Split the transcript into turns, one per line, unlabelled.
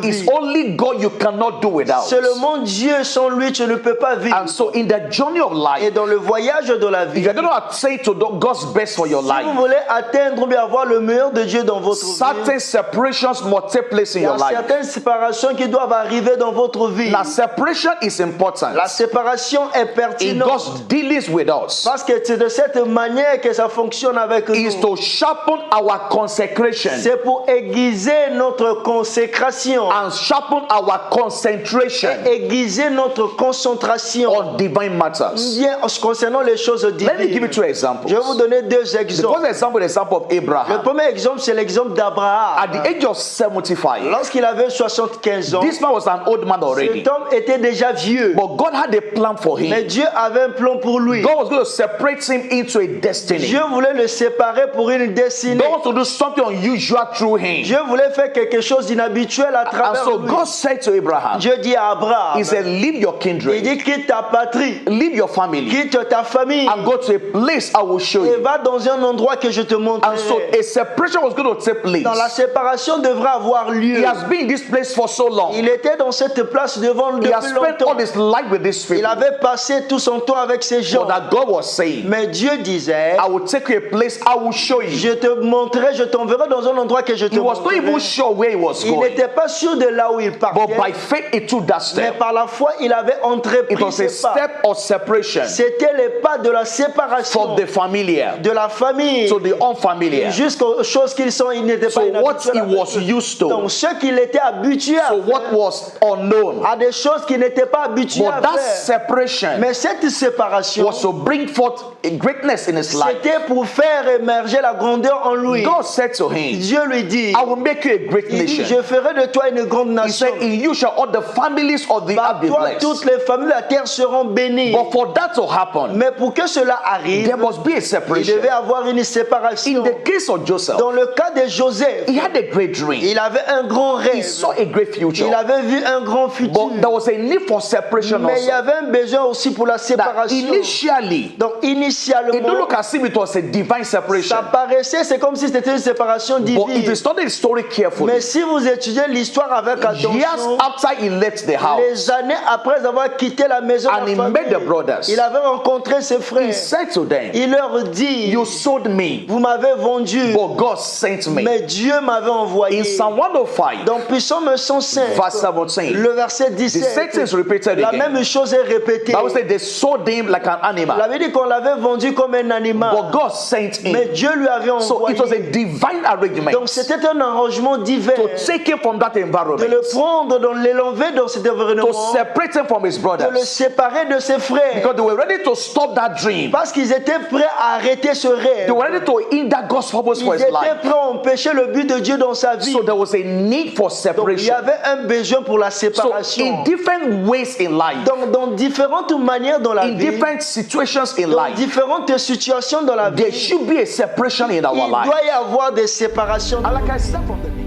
It's only God you cannot do without.
Seulement Dieu, sans lui, tu ne peux pas vivre.
And so in the journey of life,
Et dans le voyage de la vie,
if you're going to say to God's best for your
si
life,
vous voulez atteindre ou bien avoir le meilleur de Dieu dans votre vie,
certain separations must take place in
il y
your
a
life.
certaines séparations qui doivent arriver dans votre vie.
Now, separation is important.
La séparation est
In
pertinente
God's dealings with us,
parce que c'est de cette manière que ça fonctionne avec
is
nous.
to sharpen our consecration
C'est pour aiguiser notre consécration,
and sharpen our concentration
aiguiser notre concentration
on divine matters.
bien concernant les choses
Let me give you
divines.
two examples.
Je vais vous donner deux
The
exemples.
first example is the example of
Le
Abraham.
premier exemple, c'est l'exemple
At
d'Abraham.
the age of 75,
Lorsqu'il avait 75 ans,
this man was an old man already.
cet homme était déjà vieux.
But God had a plan for
Mais
him.
Dieu avait un plan pour lui.
God was going to separate him into a destiny.
Dieu voulait le séparer pour une destinée.
God wants to do something unusual through him.
Dieu voulait faire quelque chose d'inhabituel à
And
travers
so
lui.
God said to Abraham,
Dieu dit à Abraham,
He said, leave your
il
kindred,
dit quitte ta patrie,
leave your family,
quitte ta famille
and go to a place I will show
et
you.
va dans un endroit que je te
And so
montrerai.
a separation was going to take place.
Dans la séparation devra avoir lieu.
He has been in this place for so long.
Il était dans cette place devant
He
depuis
has spent all
longtemps.
his life with these
Il
people.
avait passé tout son temps avec ces
So
gens.
that God was saying,
Mais Dieu disait,
I will take you a place I will show you.
je te montrerai, je t'enverrai dans un endroit que je te
He was not even
montrerai.
sure where he was
Il
going.
n'était pas sûr de là où il
But
partait.
by faith, he took that
Mais
step.
par la foi, il avait
It
entrepris
was a
ses pas.
step of separation
C'était les pas de la séparation
from the familiar
de la famille
to the unfamiliar.
jusqu'aux choses qu'ils sont, ils n'étaient
So
pas
what he
inhabitués à
was
faire.
used to,
Donc, ce qu'il était habitué à
so what
faire,
was unknown,
à des choses qu'il n'était pas habitué
but
à
that
faire.
separation
Mais cette séparation,
was to bring forth a greatness in his life.
c'était pour faire émerger la grandeur en lui.
God said to him,
Dieu lui dit,
I will make you a great
il dit,
nation.
je ferai de toi une grande
He
nation.
said, in you shall all the families of the
Par
earth be
toi, toutes
blessed.
les familles de la terre seront bénies.
But for that to happen,
Mais pour que cela arrive,
there must be a
il
separation.
devait avoir une
In
séparation.
the case of Joseph,
Dans le cas de Joseph,
he had a great dream.
il avait un grand
He
rêve.
saw a great future.
Il avait vu un grand futur.
But there was a need for separation
Mais il y
also.
avait un besoin aussi pour la
That
séparation.
initially,
Donc
it don't
initialement,
look as if it was a divine separation.
ça paraissait, c'est comme si c'était une séparation
But if
divine.
you study the story carefully,
Mais si vous étudiez l'histoire avec
years
attention,
after he left the house,
les années après avoir quitté la maison,
and
la
he
famille,
met the brothers,
il avait rencontré ses
he
frères.
said to them,
Il leur dit,
you sold me,
vous m'avez vendu,
but God sent me.
mais Dieu m'avait envoyé.
In Psalm 105,
Dans Psaume 105,
verse 17,
le verset
the same thing is
17,
repeated
la
again.
même chose est répétée.
Bible said they sold him like an
Il
animal,
avait dit qu'on l'avait vendu comme un animal,
but God sent
mais
him.
Dieu lui avait
So it was a
envoyé.
divine arrangement
Donc c'était un arrangement divin
to take him from that
de
environment,
le prendre, de l'élever dans cet
to
environnement,
separate him from his
de le
brothers,
séparer de ses frères,
because they were ready to stop that dream.
parce qu'ils étaient prêts à arrêter ce rêve.
They were ready to hinder God's purpose for
Ils
his
étaient
life.
prêts à empêcher le but de Dieu dans sa vie.
So there was a need for
Donc il y
separation.
avait un besoin pour la
So
séparation.
in different ways in life,
Dans différentes manières dans la
in
vie,
different situations in
dans
life,
différentes situations dans la
there
vie,
should be a separation in our
il
life.
doit y avoir des séparations.
And like I said from the beginning,